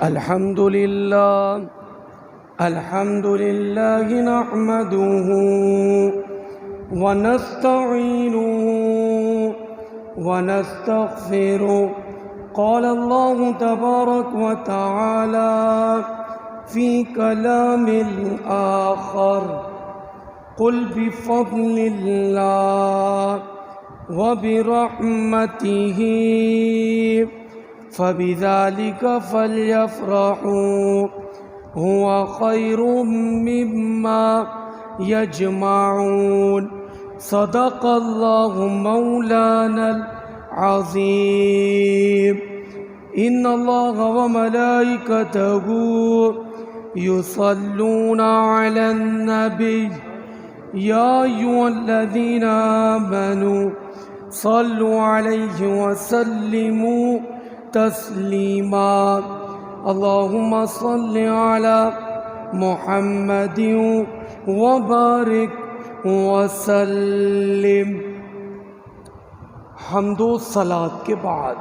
الحمد لله نحمده ونستعينه ونستغفره. قال الله تبارك وتعالى في كلام الآخر: قل بفضل الله وبرحمته فبذلك فليفرحوا هو خير مما يجمعون. صدق الله مولانا العظيم. إن الله وملائكته يصلون على النبي يا أيها الذين آمنوا صلوا عليه وسلموا تسلیما. اللهم صل على محمد وبارک وسلم. حمد و صلات کے بعد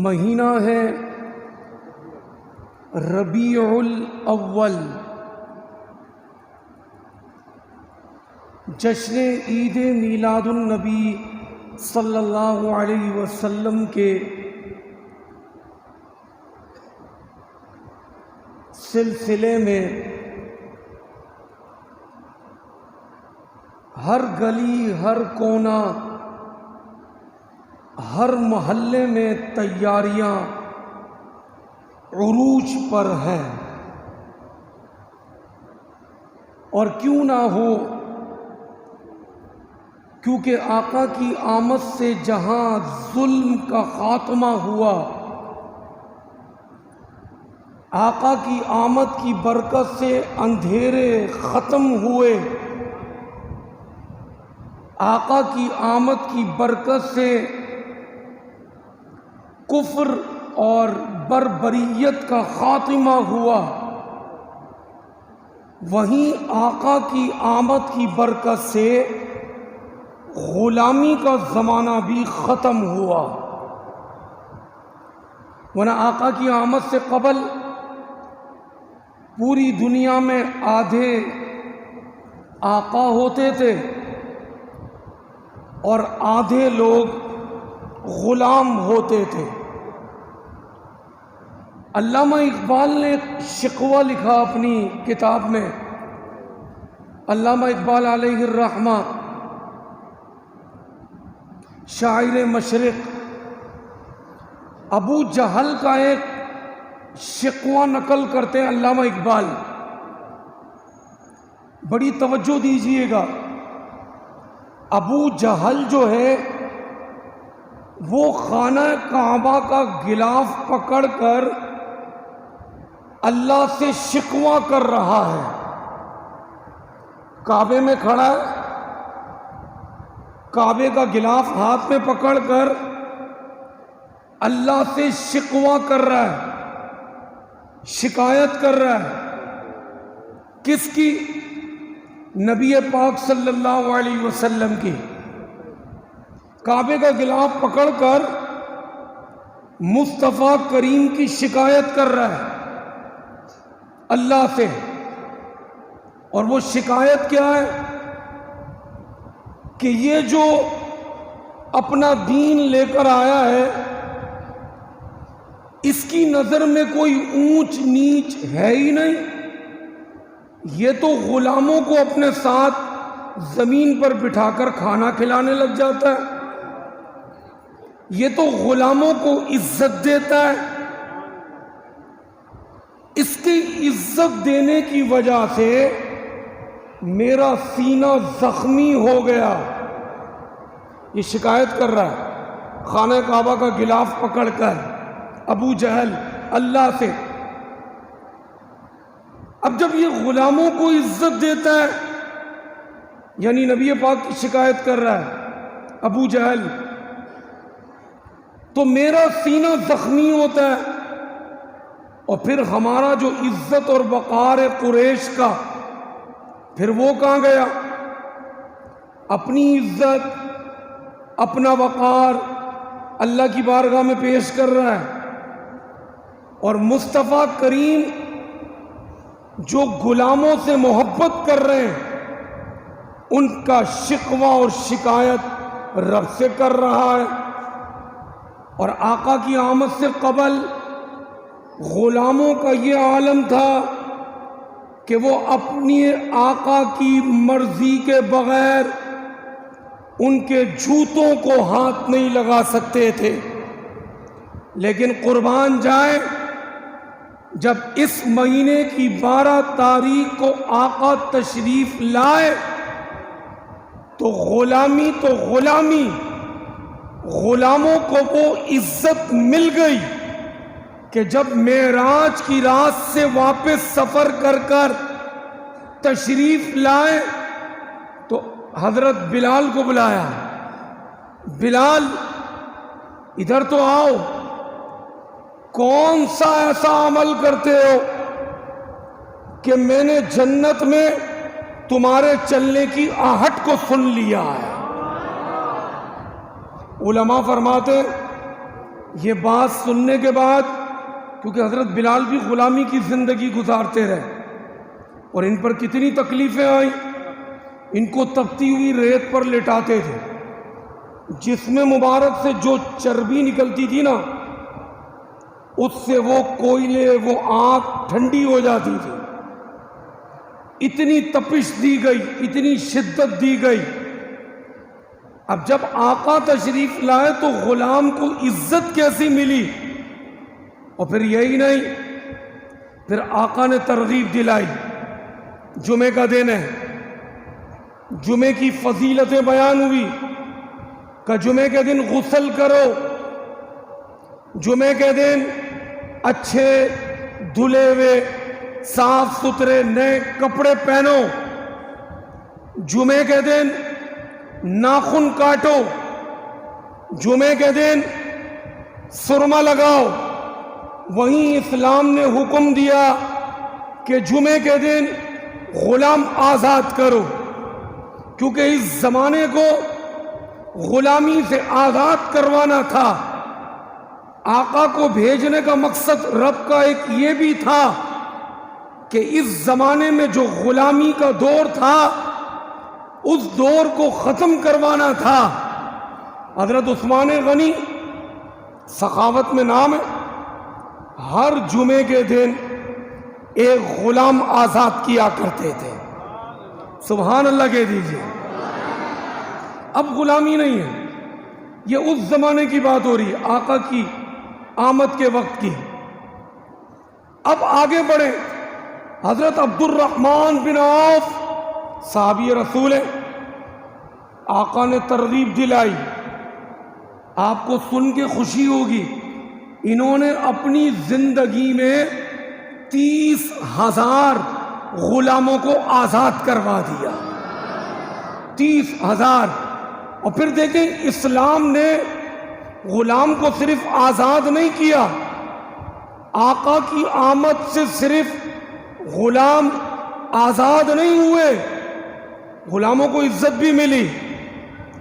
مہینہ ہے ربیع الاول، جشن عید میلاد النبی صلی اللہ علیہ وسلم کے سلسلے میں ہر گلی، ہر کونا، ہر محلے میں تیاریاں عروج پر ہیں. اور کیوں نہ ہو، کیونکہ آقا کی آمد سے جہاں ظلم کا خاتمہ ہوا، آقا کی آمد کی برکت سے اندھیرے ختم ہوئے، آقا کی آمد کی برکت سے کفر اور بربریت کا خاتمہ ہوا، وہیں آقا کی آمد کی برکت سے غلامی کا زمانہ بھی ختم ہوا. ورنہ آقا کی آمد سے قبل پوری دنیا میں آدھے آقا ہوتے تھے اور آدھے لوگ غلام ہوتے تھے. علامہ اقبال نے ایک شکوہ لکھا اپنی کتاب میں. علامہ اقبال علیہ الرحمہ شاعر مشرق، ابو جہل کا ایک شکوہ نقل کرتے ہیں علامہ اقبال. بڑی توجہ دیجئے گا. ابو جہل جو ہے وہ خانہ کعبہ کا غلاف پکڑ کر اللہ سے شکوہ کر رہا ہے. کعبے میں کھڑا ہے، کعبے کا غلاف ہاتھ میں پکڑ کر اللہ سے شکوہ کر رہا ہے، شکایت کر رہا ہے. کس کی؟ نبی پاک صلی اللہ علیہ وسلم کی. کعبے کا غلاف پکڑ کر مصطفیٰ کریم کی شکایت کر رہا ہے اللہ سے. اور وہ شکایت کیا ہے؟ کہ یہ جو اپنا دین لے کر آیا ہے، اس کی نظر میں کوئی اونچ نیچ ہے ہی نہیں. یہ تو غلاموں کو اپنے ساتھ زمین پر بٹھا کر کھانا کھلانے لگ جاتا ہے. یہ تو غلاموں کو عزت دیتا ہے. اس کی عزت دینے کی وجہ سے میرا سینہ زخمی ہو گیا. یہ شکایت کر رہا ہے خانہ کعبہ کا غلاف پکڑ کر ابو جہل اللہ سے. اب جب یہ غلاموں کو عزت دیتا ہے، یعنی نبی پاک کی شکایت کر رہا ہے ابو جہل، تو میرا سینہ زخمی ہوتا ہے. اور پھر ہمارا جو عزت اور وقار ہے قریش کا، پھر وہ کہاں گیا؟ اپنی عزت، اپنا وقار اللہ کی بارگاہ میں پیش کر رہا ہے. اور مصطفیٰ کریم جو غلاموں سے محبت کر رہے ہیں ان کا شکوہ اور شکایت رب سے کر رہا ہے. اور آقا کی آمد سے قبل غلاموں کا یہ عالم تھا کہ وہ اپنی آقا کی مرضی کے بغیر ان کے جوتوں کو ہاتھ نہیں لگا سکتے تھے. لیکن قربان جائے جب اس مہینے کی 12 تاریخ کو آقا تشریف لائے تو غلامی غلاموں کو وہ عزت مل گئی کہ جب معراج کی رات سے واپس سفر کر کر تشریف لائے تو حضرت بلال کو بلایا. بلال ادھر تو آؤ، کون سا ایسا عمل کرتے ہو کہ میں نے جنت میں تمہارے چلنے کی آہٹ کو سن لیا ہے. علماء فرماتے یہ بات سننے کے بعد، کیونکہ حضرت بلال بھی غلامی کی زندگی گزارتے رہے اور ان پر کتنی تکلیفیں آئیں. ان کو تپتی ہوئی ریت پر لٹاتے تھے، جسم مبارک سے جو چربی نکلتی تھی نا اس سے وہ کوئلے، وہ آگ ٹھنڈی ہو جاتی تھی. اتنی تپش دی گئی، اتنی شدت دی گئی. اب جب آقا تشریف لائے تو غلام کو عزت کیسی ملی. اور پھر یہی نہیں، پھر آقا نے ترغیب دلائی. جمعے کا دن ہے، جمعے کی فضیلتیں بیان ہوئی کہ جمعے کے دن غسل کرو، جمعے کے دن اچھے دھلے ہوئے صاف ستھرے نئے کپڑے پہنو، جمعے کے دن ناخن کاٹو، جمعے کے دن سرما لگاؤ. وہیں اسلام نے حکم دیا کہ جمعے کے دن غلام آزاد کرو، کیونکہ اس زمانے کو غلامی سے آزاد کروانا تھا. آقا کو بھیجنے کا مقصد رب کا ایک یہ بھی تھا کہ اس زمانے میں جو غلامی کا دور تھا اس دور کو ختم کروانا تھا. حضرت عثمان غنی سخاوت میں نام ہے، ہر جمعے کے دن ایک غلام آزاد کیا کرتے تھے. سبحان اللہ کہہ دیجئے. اب غلامی نہیں ہے، یہ اس زمانے کی بات ہو رہی ہے، آقا کی آمد کے وقت کی. اب آگے بڑھیں. حضرت عبد الرحمن بن عوف صحابی رسول ہیں، آقا نے ترغیب دلائی. آپ کو سن کے خوشی ہوگی، انہوں نے اپنی زندگی میں 30,000 غلاموں کو آزاد کروا دیا. 30,000. اور پھر دیکھیں اسلام نے غلام کو صرف آزاد نہیں کیا، آقا کی آمد سے صرف غلام آزاد نہیں ہوئے، غلاموں کو عزت بھی ملی.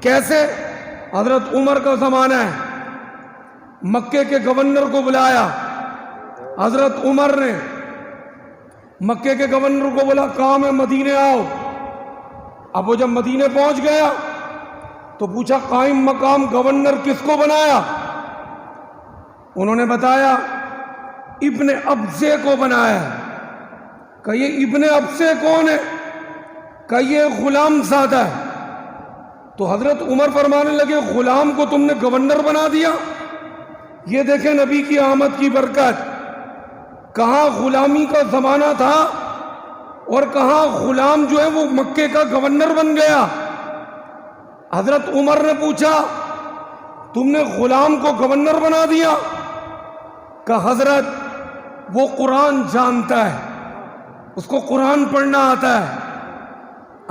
کیسے؟ حضرت عمر کا زمانہ ہے، مکے کے گورنر کو بلایا. حضرت عمر نے مکے کے گورنر کو بولا کام ہے مدینے آؤ. اب وہ جب مدینے پہنچ گیا تو پوچھا قائم مقام گورنر کس کو بنایا؟ انہوں نے بتایا ابن ابزے کو بنایا. کہ یہ ابن ابزے کون ہے؟ کہ یہ غلام زادہ ہے. تو حضرت عمر فرمانے لگے غلام کو تم نے گورنر بنا دیا؟ یہ دیکھیں نبی کی آمد کی برکت. کہاں غلامی کا زمانہ تھا اور کہاں غلام جو ہے وہ مکے کا گورنر بن گیا. حضرت عمر نے پوچھا تم نے غلام کو گورنر بنا دیا؟ کہ حضرت وہ قرآن جانتا ہے، اس کو قرآن پڑھنا آتا ہے.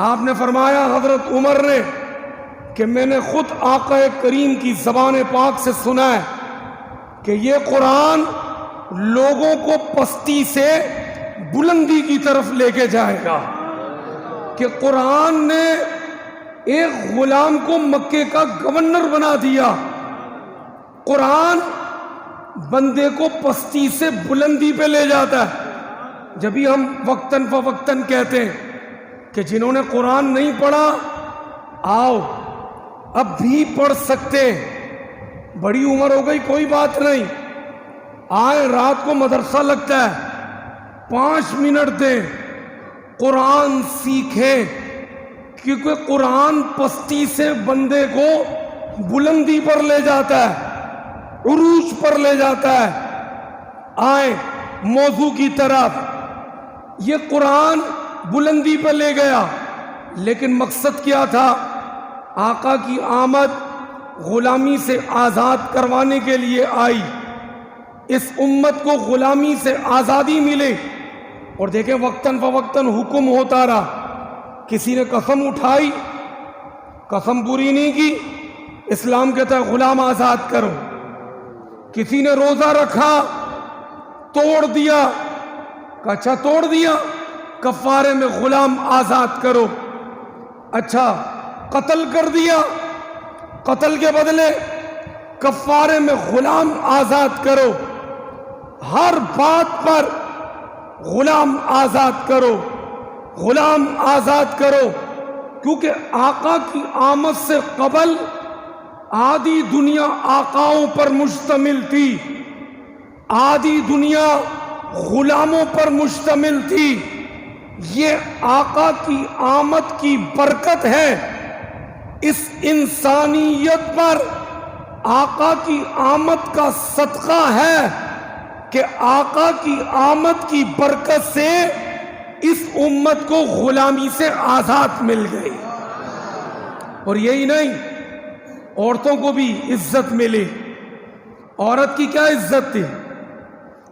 آپ نے فرمایا حضرت عمر نے کہ میں نے خود آقا کریم کی زبان پاک سے سنا ہے کہ یہ قرآن لوگوں کو پستی سے بلندی کی طرف لے کے جائے گا. کہ قرآن نے ایک غلام کو مکے کا گورنر بنا دیا. قرآن بندے کو پستی سے بلندی پہ لے جاتا ہے. جبھی ہم وقتاً فوقتاً کہتے ہیں کہ جنہوں نے قرآن نہیں پڑھا آؤ اب بھی پڑھ سکتے ہیں, بڑی عمر ہو گئی کوئی بات نہیں, آئے رات کو مدرسہ لگتا ہے 5 منٹ دیں, قرآن سیکھیں, کیونکہ قرآن پستی سے بندے کو بلندی پر لے جاتا ہے, عروج پر لے جاتا ہے. آئیں موضوع کی طرف. یہ قرآن بلندی پر لے گیا, لیکن مقصد کیا تھا؟ آقا کی آمد غلامی سے آزاد کروانے کے لیے آئی, اس امت کو غلامی سے آزادی ملے. اور دیکھیں وقتاً فوقتاً حکم ہوتا رہا. کسی نے قسم اٹھائی, قسم پوری نہیں کی, اسلام کہتا ہے غلام آزاد کرو. کسی نے روزہ رکھا, توڑ دیا, اچھا توڑ دیا, کفارے میں غلام آزاد کرو. اچھا قتل کر دیا, قتل کے بدلے کفارے میں غلام آزاد کرو. ہر بات پر غلام آزاد کرو, غلام آزاد کرو. کیونکہ آقا کی آمد سے قبل آدھی دنیا آقاؤں پر مشتمل تھی, آدھی دنیا غلاموں پر مشتمل تھی. یہ آقا کی آمد کی برکت ہے, اس انسانیت پر آقا کی آمد کا صدقہ ہے کہ آقا کی آمد کی برکت سے اس امت کو غلامی سے آزاد مل گئی. اور یہی نہیں, عورتوں کو بھی عزت ملی. عورت کی کیا عزت تھی؟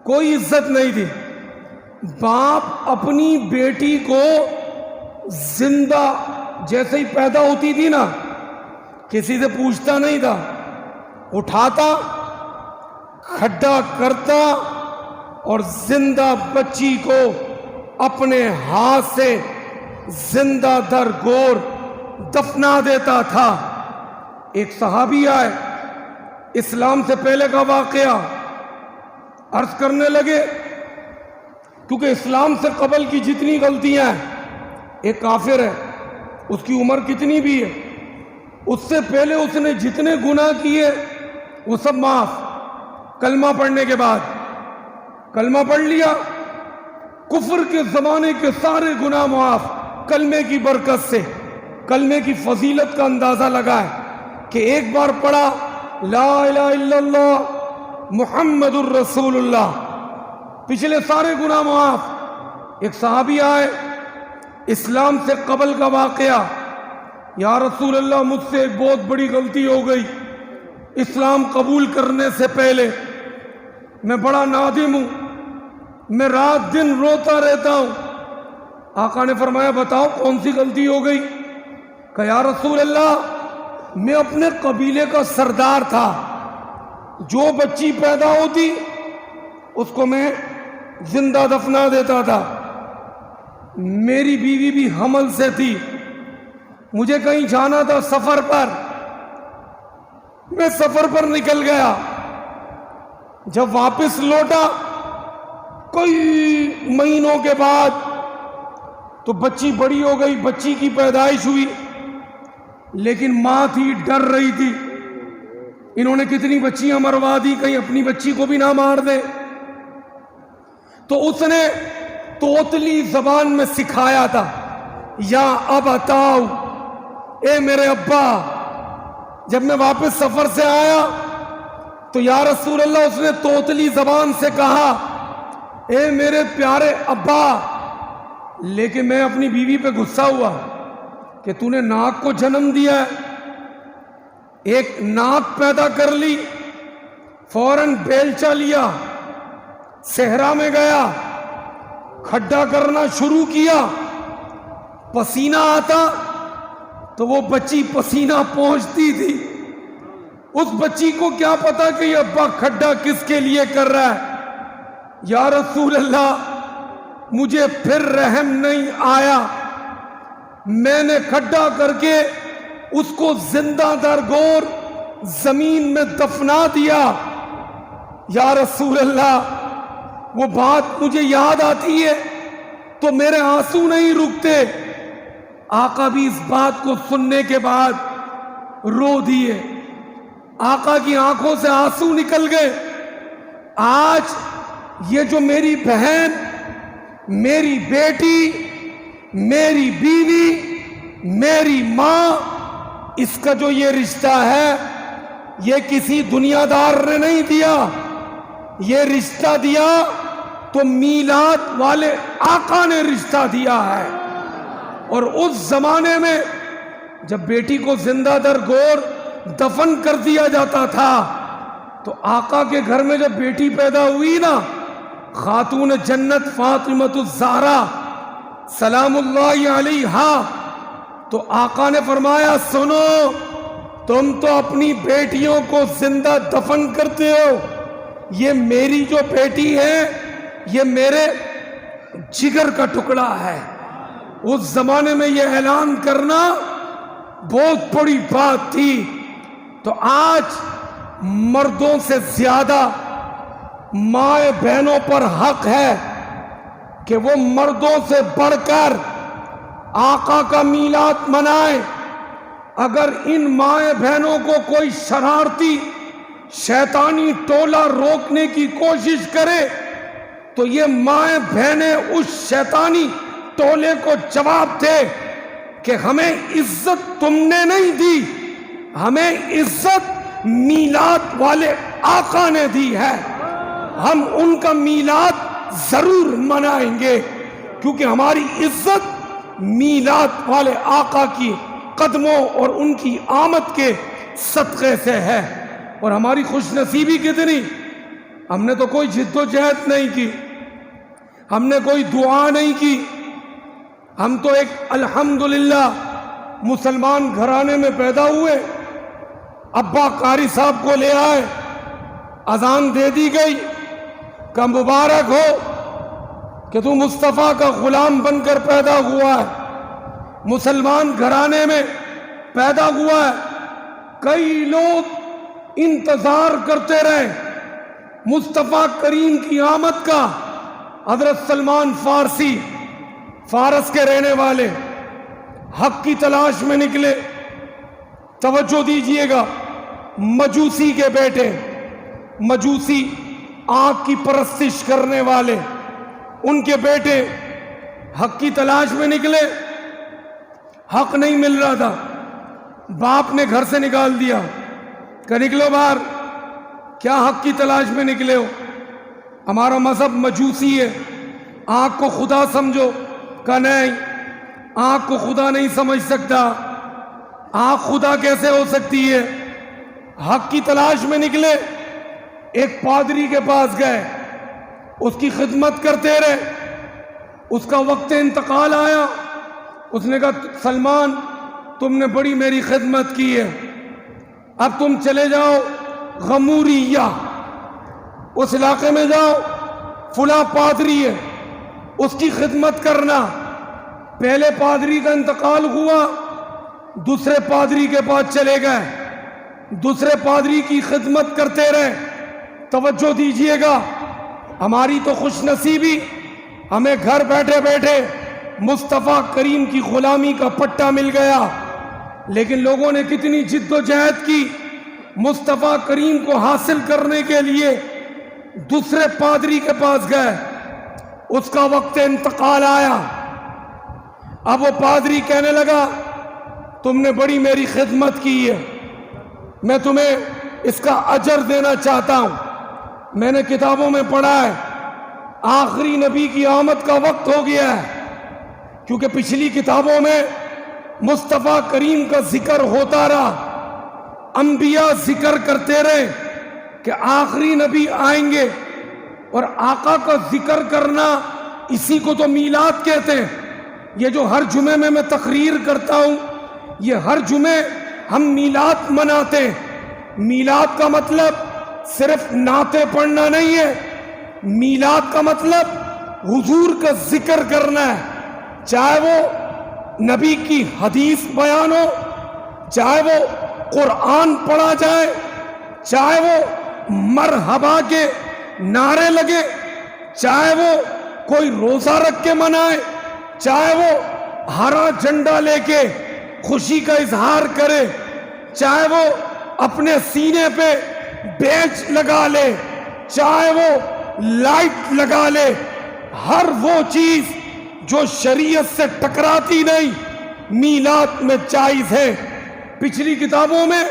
کوئی عزت نہیں تھی. باپ اپنی بیٹی کو زندہ جیسے ہی پیدا ہوتی تھی نا, کسی سے پوچھتا نہیں تھا, اٹھاتا, کھڈا کرتا اور زندہ بچی کو اپنے ہاتھ سے زندہ در گور دفنا دیتا تھا. ایک صحابی آئے, اسلام سے پہلے کا واقعہ عرض کرنے لگے, کیونکہ اسلام سے قبل کی جتنی غلطیاں ہیں, ایک کافر ہے, اس کی عمر کتنی بھی ہے, اس سے پہلے اس نے جتنے گناہ کیے وہ سب معاف. کلمہ پڑھنے کے بعد کلمہ پڑھ لیا, کفر کے زمانے کے سارے گناہ معاف. کلمے کی برکت سے, کلمے کی فضیلت کا اندازہ لگا ہے کہ ایک بار پڑھا لا الہ الا اللہ محمد الرسول اللہ, پچھلے سارے گناہ معاف. ایک صحابی آئے, اسلام سے قبل کا واقعہ, یا رسول اللہ مجھ سے ایک بہت بڑی غلطی ہو گئی, اسلام قبول کرنے سے پہلے میں بڑا نادم ہوں, میں رات دن روتا رہتا ہوں. آقا نے فرمایا بتاؤ کون سی غلطی ہو گئی؟ کہ یا رسول اللہ میں اپنے قبیلے کا سردار تھا, جو بچی پیدا ہوتی اس کو میں زندہ دفنا دیتا تھا. میری بیوی بھی حمل سے تھی, مجھے کہیں جانا تھا سفر پر, میں سفر پر نکل گیا. جب واپس لوٹا کئی مہینوں کے بعد تو بچی بڑی ہو گئی, بچی کی پیدائش ہوئی, لیکن ماں تھی ڈر رہی تھی. انہوں نے کتنی بچیاں مروا دی, کہیں اپنی بچی کو بھی نہ مار دے. تو اس نے توتلی زبان میں سکھایا تھا, یا اب اتاؤ, اے میرے ابا. جب میں واپس سفر سے آیا تو یا رسول اللہ اس نے توتلی زبان سے کہا اے میرے پیارے ابا. لیکن میں اپنی بیوی پہ غصہ ہوا کہ تو نے ناک کو جنم دیا ہے, ایک ناک پیدا کر لی, فوراً بیلچا لیا, صحرا میں گیا, کھڈا کرنا شروع کیا, پسینہ آتا تو وہ بچی پسینہ پہنچتی تھی. اس بچی کو کیا پتا کہ یہ ابا کھڈا کس کے لیے کر رہا ہے. یا رسول اللہ مجھے پھر رحم نہیں آیا, میں نے کھڈا کر کے اس کو زندہ در گور زمین میں دفنا دیا. یا رسول اللہ، وہ بات مجھے یاد آتی ہے تو میرے آنسو نہیں رکتے۔ آقا بھی اس بات کو سننے کے بعد رو دیے، آقا کی آنکھوں سے آنسو نکل گئے۔ آج یہ جو میری بہن، میری بیٹی، میری بیوی، میری ماں، اس کا جو یہ رشتہ ہے، یہ کسی دنیا دار نے نہیں دیا، یہ رشتہ دیا تو میلاد والے آقا نے رشتہ دیا ہے۔ اور اس زمانے میں جب بیٹی کو زندہ در گور دفن کر دیا جاتا تھا تو آقا کے گھر میں جب بیٹی پیدا ہوئی نا، خاتون جنت فاطمۃ الزہرا سلام اللہ علیہا، تو آقا نے فرمایا سنو، تم تو اپنی بیٹیوں کو زندہ دفن کرتے ہو، یہ میری جو بیٹی ہے یہ میرے جگر کا ٹکڑا ہے۔ اس زمانے میں یہ اعلان کرنا بہت بڑی بات تھی۔ تو آج مردوں سے زیادہ مائیں بہنوں پر حق ہے کہ وہ مردوں سے بڑھ کر آقا کا میلاد منائیں۔ اگر ان مائیں بہنوں کو کوئی شرارتی شیطانی ٹولہ روکنے کی کوشش کرے تو یہ مائیں بہنیں اس شیطانی ٹولے کو جواب دے کہ ہمیں عزت تم نے نہیں دی، ہمیں عزت میلاد والے آقا نے دی ہے، ہم ان کا میلاد ضرور منائیں گے، کیونکہ ہماری عزت میلاد والے آقا کی قدموں اور ان کی آمد کے صدقے سے ہے۔ اور ہماری خوش نصیبی کتنی، ہم نے تو کوئی جد و جہد نہیں کی، ہم نے کوئی دعا نہیں کی، ہم تو ایک الحمدللہ مسلمان گھرانے میں پیدا ہوئے، ابا قاری صاحب کو لے آئے، اذان دے دی گئی کہ مبارک ہو کہ تو مصطفیٰ کا غلام بن کر پیدا ہوا ہے، مسلمان گھرانے میں پیدا ہوا ہے۔ کئی لوگ انتظار کرتے رہے مصطفیٰ کریم کی آمد کا۔ حضرت سلمان فارسی، فارس کے رہنے والے، حق کی تلاش میں نکلے۔ توجہ دیجئے گا، مجوسی کے بیٹے، مجوسی آنکھ کی پرستش کرنے والے، ان کے بیٹے حق کی تلاش میں نکلے۔ حق نہیں مل رہا تھا، باپ نے گھر سے نکال دیا کہ نکلو باہر، کیا حق کی تلاش میں نکلے ہو؟ ہمارا مذہب مجوسی ہے، آنکھ کو خدا سمجھو۔ کہ نہیں، آنکھ کو خدا نہیں سمجھ سکتا، آنکھ خدا کیسے ہو سکتی ہے؟ حق کی تلاش میں نکلے، ایک پادری کے پاس گئے، اس کی خدمت کرتے رہے، اس کا وقت انتقال آیا، اس نے کہا سلمان تم نے بڑی میری خدمت کی ہے، اب تم چلے جاؤ غموریہ، اس علاقے میں جاؤ، فلاں پادری ہے، اس کی خدمت کرنا۔ پہلے پادری کا انتقال ہوا، دوسرے پادری کے پاس چلے گئے، دوسرے پادری کی خدمت کرتے رہے۔ توجہ دیجئے گا، ہماری تو خوش نصیبی، ہمیں گھر بیٹھے بیٹھے مصطفیٰ کریم کی غلامی کا پٹا مل گیا، لیکن لوگوں نے کتنی جد و جہد کی مصطفیٰ کریم کو حاصل کرنے کے لیے۔ دوسرے پادری کے پاس گئے، اس کا وقت انتقال آیا، اب وہ پادری کہنے لگا تم نے بڑی میری خدمت کی ہے، میں تمہیں اس کا اجر دینا چاہتا ہوں۔ میں نے کتابوں میں پڑھا ہے آخری نبی کی آمد کا وقت ہو گیا ہے، کیونکہ پچھلی کتابوں میں مصطفیٰ کریم کا ذکر ہوتا رہا، انبیاء ذکر کرتے رہے کہ آخری نبی آئیں گے، اور آقا کا ذکر کرنا اسی کو تو میلاد کہتے ہیں۔ یہ جو ہر جمعے میں تقریر کرتا ہوں، یہ ہر جمعے ہم میلاد مناتے ہیں۔ میلاد کا مطلب صرف نعتیں پڑھنا نہیں ہے، میلاد کا مطلب حضور کا ذکر کرنا ہے، چاہے وہ نبی کی حدیث بیان ہو، چاہے وہ قرآن پڑھا جائے، چاہے وہ مرحبا کے نعرے لگے، چاہے وہ کوئی روزہ رکھ کے منائے، چاہے وہ ہرا جھنڈا لے کے خوشی کا اظہار کرے، چاہے وہ اپنے سینے پہ بیج لگا لے، چاہے وہ لائٹ لگا لے، ہر وہ چیز جو شریعت سے ٹکراتی نہیں میلاد میں جائز ہے۔ پچھلی کتابوں میں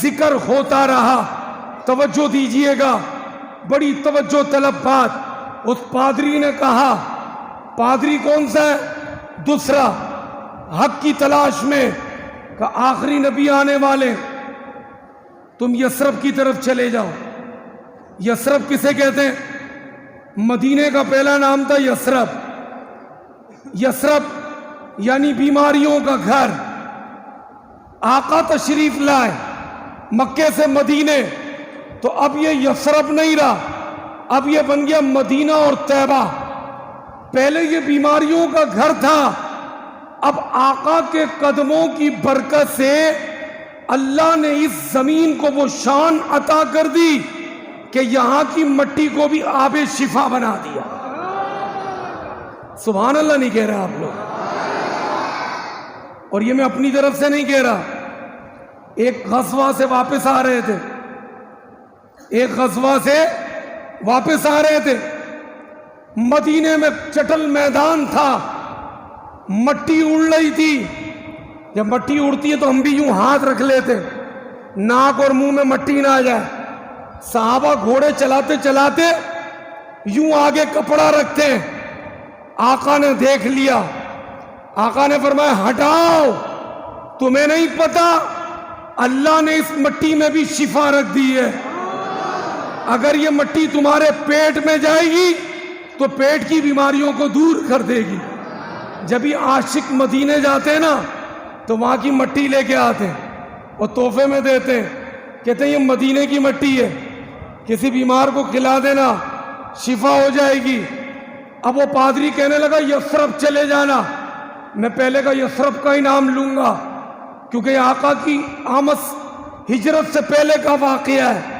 ذکر ہوتا رہا، توجہ دیجئے گا، بڑی توجہ طلب بات۔ اس پادری نے کہا، پادری کون سا ہے؟ دوسرا، حق کی تلاش میں، کہ آخری نبی آنے والے، تم یثرب کی طرف چلے جاؤ۔ یثرب کسے کہتے ہیں؟ مدینے کا پہلا نام تھا یثرب۔ یثرب یعنی بیماریوں کا گھر۔ آقا تشریف لائے مکے سے مدینے، تو اب یہ یثرب نہیں رہا، اب یہ بن گیا مدینہ اور طیبہ۔ پہلے یہ بیماریوں کا گھر تھا، اب آقا کے قدموں کی برکت سے اللہ نے اس زمین کو وہ شان عطا کر دی کہ یہاں کی مٹی کو بھی آب شفا بنا دیا۔ سبحان اللہ نہیں کہہ رہے آپ لوگ؟ اور یہ میں اپنی طرف سے نہیں کہہ رہا۔ ایک غزوہ سے واپس آ رہے تھے، ایک غزوہ سے واپس آ رہے تھے، مدینے میں چٹل میدان تھا، مٹی اڑ رہی تھی۔ جب مٹی اڑتی ہے تو ہم بھی یوں ہاتھ رکھ لیتے، ناک اور منہ میں مٹی نہ آ جائے۔ صحابہ گھوڑے چلاتے چلاتے یوں آگے کپڑا رکھتے ہیں۔ آقا نے دیکھ لیا، آقا نے فرمایا ہٹاؤ، تمہیں نہیں پتا اللہ نے اس مٹی میں بھی شفا رکھ دی ہے۔ اگر یہ مٹی تمہارے پیٹ میں جائے گی تو پیٹ کی بیماریوں کو دور کر دے گی۔ جب یہ عاشق مدینے جاتے ہیں نا تو وہاں کی مٹی لے کے آتے ہیں اور تحفے میں دیتے ہیں، کہتے ہیں یہ مدینے کی مٹی ہے، کسی بیمار کو کھلا دینا شفا ہو جائے گی۔ اب وہ پادری کہنے لگا یثرب چلے جانا۔ میں پہلے کا یثرب کا ہی نام لوں گا کیونکہ یہ آقا کی آمد ہجرت سے پہلے کا واقعہ ہے۔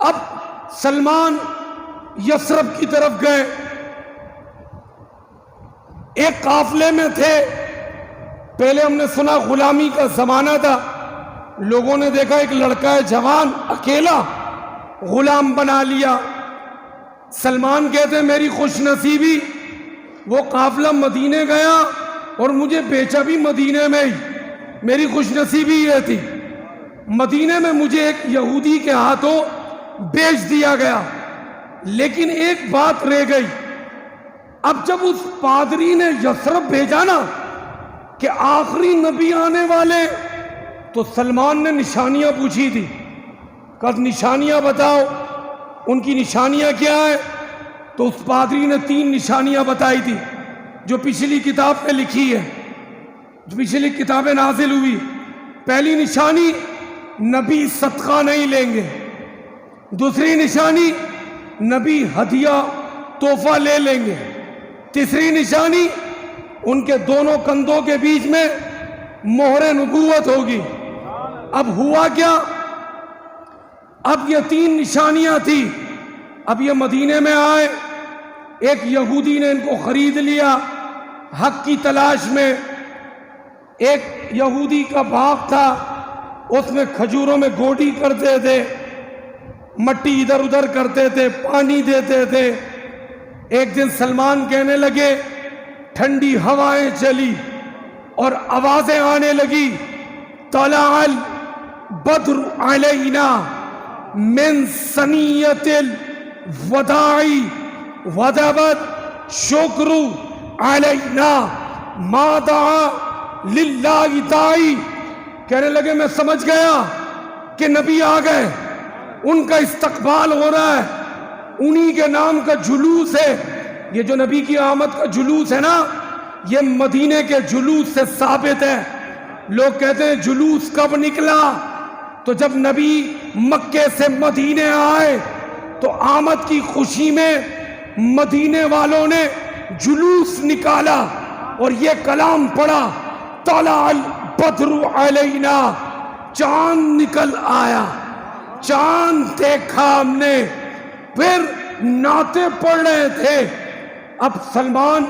اب سلمان یثرب کی طرف گئے، ایک قافلے میں تھے۔ پہلے ہم نے سنا غلامی کا زمانہ تھا، لوگوں نے دیکھا ایک لڑکا ہے جوان اکیلا، غلام بنا لیا۔ سلمان کہتے ہیں میری خوش نصیبی، وہ قافلہ مدینے گیا اور مجھے بیچا بھی مدینے میں ہی۔ میری خوش نصیبی یہ تھی، مدینے میں مجھے ایک یہودی کے ہاتھوں بیچ دیا گیا۔ لیکن ایک بات رہ گئی، اب جب اس پادری نے یثرب بھیجا نا کہ آخری نبی آنے والے، تو سلمان نے نشانیاں پوچھی تھی، کہا نشانیاں بتاؤ، ان کی نشانیاں کیا ہیں؟ تو اس پادری نے 3 نشانیاں بتائی تھی جو پچھلی کتاب میں لکھی ہے، جو پچھلی کتابیں نازل ہوئی۔ پہلی نشانی، نبی صدقہ نہیں لیں گے۔ دوسری نشانی، نبی ہدیہ تحفہ لے لیں گے۔ تیسری نشانی، ان کے دونوں کندھوں کے بیچ میں مہر نبوت ہوگی۔ اب ہوا کیا؟ اب یہ 3 نشانیاں تھی۔ اب یہ مدینے میں آئے، ایک یہودی نے ان کو خرید لیا حق کی تلاش میں۔ ایک یہودی کا باغ تھا، اس میں کھجوروں میں گوڈی کرتے تھے، مٹی ادھر ادھر کرتے تھے، پانی دیتے تھے۔ ایک دن سلمان کہنے لگے، ٹھنڈی ہوائیں چلی اور آوازیں آنے لگی، طلع البدر علینا من ثنیۃ الوداع وجبت شکر علینا ما دعا للہ داعی۔ کہنے لگے میں سمجھ گیا کہ نبی آ گئے، ان کا استقبال ہو رہا ہے، انہی کے نام کا جلوس ہے۔ یہ جو نبی کی آمد کا جلوس ہے نا، یہ مدینے کے جلوس سے ثابت ہے۔ لوگ کہتے ہیں جلوس کب نکلا؟ تو جب نبی مکے سے مدینے آئے تو آمد کی خوشی میں مدینے والوں نے جلوس نکالا اور یہ کلام پڑھا، طلع البدر علینا، چاند نکل آیا۔ چاند دیکھا ہم نے، پھر نعتیں پڑھ رہے تھے۔ اب سلمان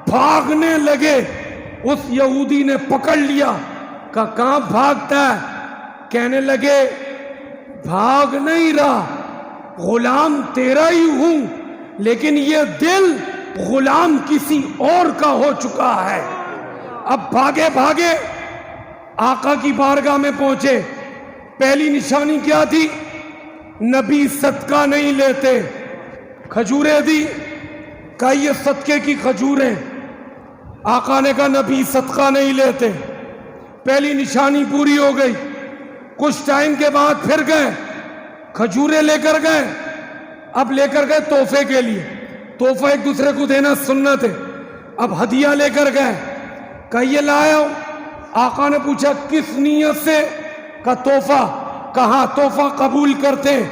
بھاگنے لگے، اس یہودی نے پکڑ لیا، کہا کہاں بھاگتا ہے؟ کہنے لگے بھاگ نہیں رہا، غلام تیرا ہی ہوں، لیکن یہ دل غلام کسی اور کا ہو چکا ہے۔ اب بھاگے بھاگے آقا کی بارگاہ میں پہنچے۔ پہلی نشانی کیا تھی؟ نبی صدقہ نہیں لیتے۔ کھجوریں دی، کہا یہ صدقے کی کھجوریں۔ آقا نے کہا نبی صدقہ نہیں لیتے۔ پہلی نشانی پوری ہو گئی۔ کچھ ٹائم کے بعد پھر گئے، کھجوریں لے کر گئے۔ اب لے کر گئے تحفے کے لیے، تحفہ ایک دوسرے کو دینا سنت ہے۔ اب ہدیہ لے کر گئے، کہا یہ لایا ہوں۔ آقا نے پوچھا کس نیت سے؟ کہا تحفہ۔ کہا تحفہ قبول کرتے۔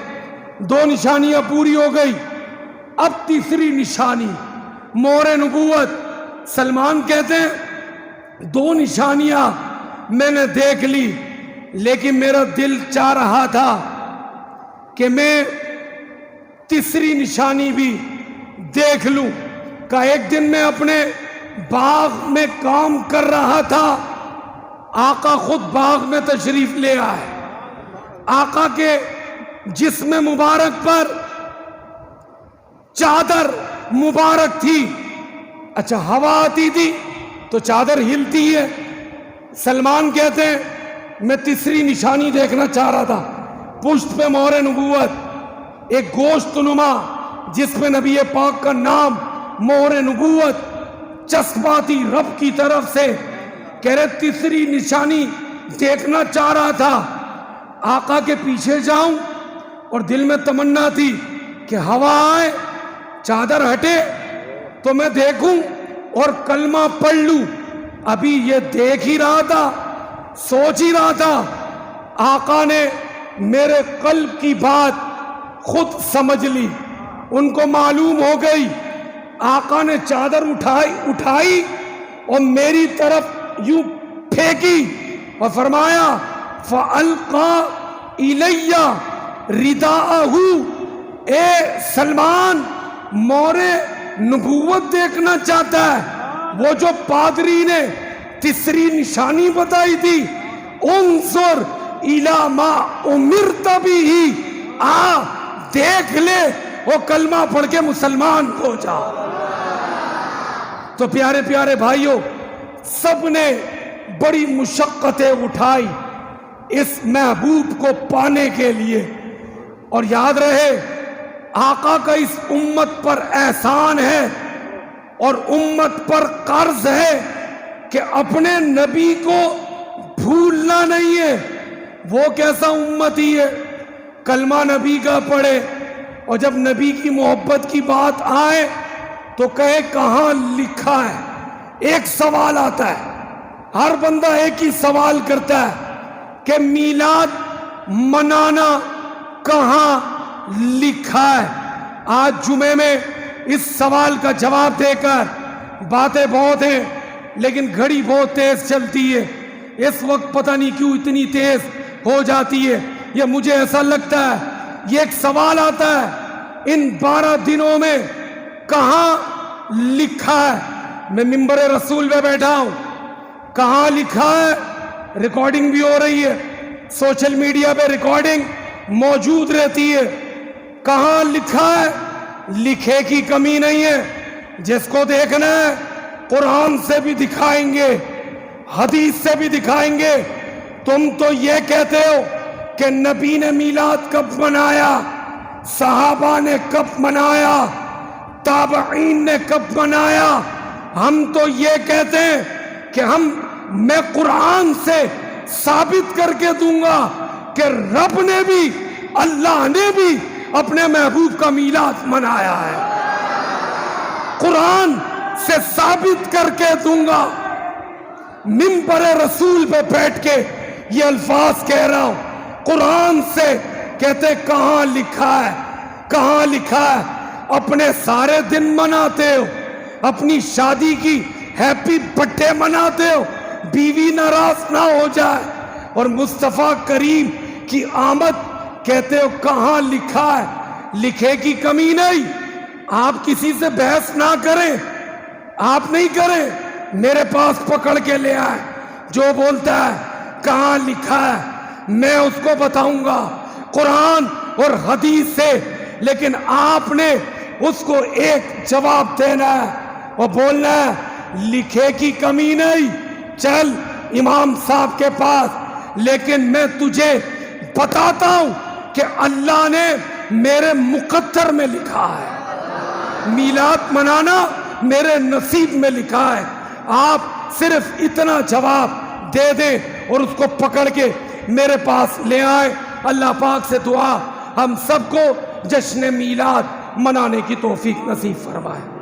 دو نشانیاں پوری ہو گئی۔ اب تیسری نشانی مہر نبوت۔ سلمان کہتے ہیں دو نشانیاں میں نے دیکھ لی، لیکن میرا دل چاہ رہا تھا کہ میں تیسری نشانی بھی دیکھ لوں۔ کہ ایک دن میں اپنے باغ میں کام کر رہا تھا، آقا خود باغ میں تشریف لے آئے۔ آقا کے جسم مبارک پر چادر مبارک تھی۔ اچھا ہوا آتی تھی تو چادر ہلتی ہے۔ سلمان کہتے ہیں میں تیسری نشانی دیکھنا چاہ رہا تھا، پشت پہ مہر نبوت، ایک گوشت نما جس پہ نبی پاک کا نام مہر نبوت چسپاتی رب کی طرف سے۔ کہہ رہے تیسری نشانی دیکھنا چاہ رہا تھا، آقا کے پیچھے جاؤں، اور دل میں تمنا تھی کہ ہوا آئے، چادر ہٹے تو میں دیکھوں اور کلمہ پڑھ لوں۔ ابھی یہ دیکھ ہی رہا تھا، سوچ ہی رہا تھا، آقا نے میرے قلب کی بات خود سمجھ لی، ان کو معلوم ہو گئی۔ آقا نے چادر اٹھائی اور میری طرف یوں پھینکی اور فرمایا فَأَلْقَى إِلَيَّ رِدَاءَهُ۔ اے سلمان، مہر نبوت دیکھنا چاہتا ہے؟ وہ جو پادری نے تیسری نشانی بتائی تھی، انظر الی ما امرت بہ، آ دیکھ لے، وہ کلمہ پڑھ کے مسلمان ہو جا۔ تو پیارے پیارے بھائیوں، سب نے بڑی مشقتیں اٹھائی اس محبوب کو پانے کے لیے، اور یاد رہے آقا کا اس امت پر احسان ہے اور امت پر قرض ہے کہ اپنے نبی کو بھولنا نہیں ہے۔ وہ کیسا امتی ہے، کلمہ نبی کا پڑھے، اور جب نبی کی محبت کی بات آئے تو کہے کہاں لکھا ہے۔ ایک سوال آتا ہے، ہر بندہ ایک ہی سوال کرتا ہے کہ میلاد منانا کہاں لکھا ہے۔ آج جمعے میں اس سوال کا جواب دے کر، باتیں بہت ہیں لیکن گھڑی بہت تیز چلتی ہے، اس وقت پتہ نہیں کیوں اتنی تیز ہو جاتی ہے، یہ مجھے ایسا لگتا ہے۔ یہ ایک سوال آتا ہے ان 12 دنوں میں کہاں لکھا ہے؟ میں ممبر رسول پہ بیٹھا ہوں، کہاں لکھا ہے؟ ریکارڈنگ بھی ہو رہی ہے، سوشل میڈیا پہ ریکارڈنگ موجود رہتی ہے، کہاں لکھا ہے؟ لکھے کی کمی نہیں ہے، جس کو دیکھنا ہے قرآن سے بھی دکھائیں گے، حدیث سے بھی دکھائیں گے۔ تم تو یہ کہتے ہو کہ نبی نے میلاد کب منایا، صحابہ نے کب منایا، تابعین نے کب منایا؟ ہم تو یہ کہتے ہیں کہ میں قرآن سے ثابت کر کے دوں گا کہ رب نے بھی، اللہ نے بھی اپنے محبوب کا میلاد منایا ہے۔ قرآن سے ثابت کر کے دوں گا، ممبر رسول پہ بیٹھ کے یہ الفاظ کہہ رہا ہوں۔ قرآن سے کہتے کہاں لکھا ہے، کہاں لکھا ہے؟ اپنے سارے دن مناتے ہو، اپنی شادی کی ہیپی برتھڈے مناتے ہو، بیوی ناراض نہ ہو جائے، اور مصطفیٰ کریم کی آمد کہتے ہو کہاں لکھا ہے؟ لکھے کی کمی نہیں، آپ کسی سے بحث نہ کریں، آپ نہیں کریں، میرے پاس پکڑ کے لے آئے، جو بولتا ہے کہاں لکھا ہے میں اس کو بتاؤں گا قرآن اور حدیث سے، لیکن آپ نے اس کو ایک جواب دینا ہے اور بولنا ہے لکھے کی کمی نہیں، چل امام صاحب کے پاس، لیکن میں تجھے بتاتا ہوں کہ اللہ نے میرے مقدر میں لکھا ہے، میلاد منانا میرے نصیب میں لکھا ہے۔ آپ صرف اتنا جواب دے دیں اور اس کو پکڑ کے میرے پاس لے آئے۔ اللہ پاک سے دعا ہم سب کو جشن میلاد منانے کی توفیق نصیب فرمائے۔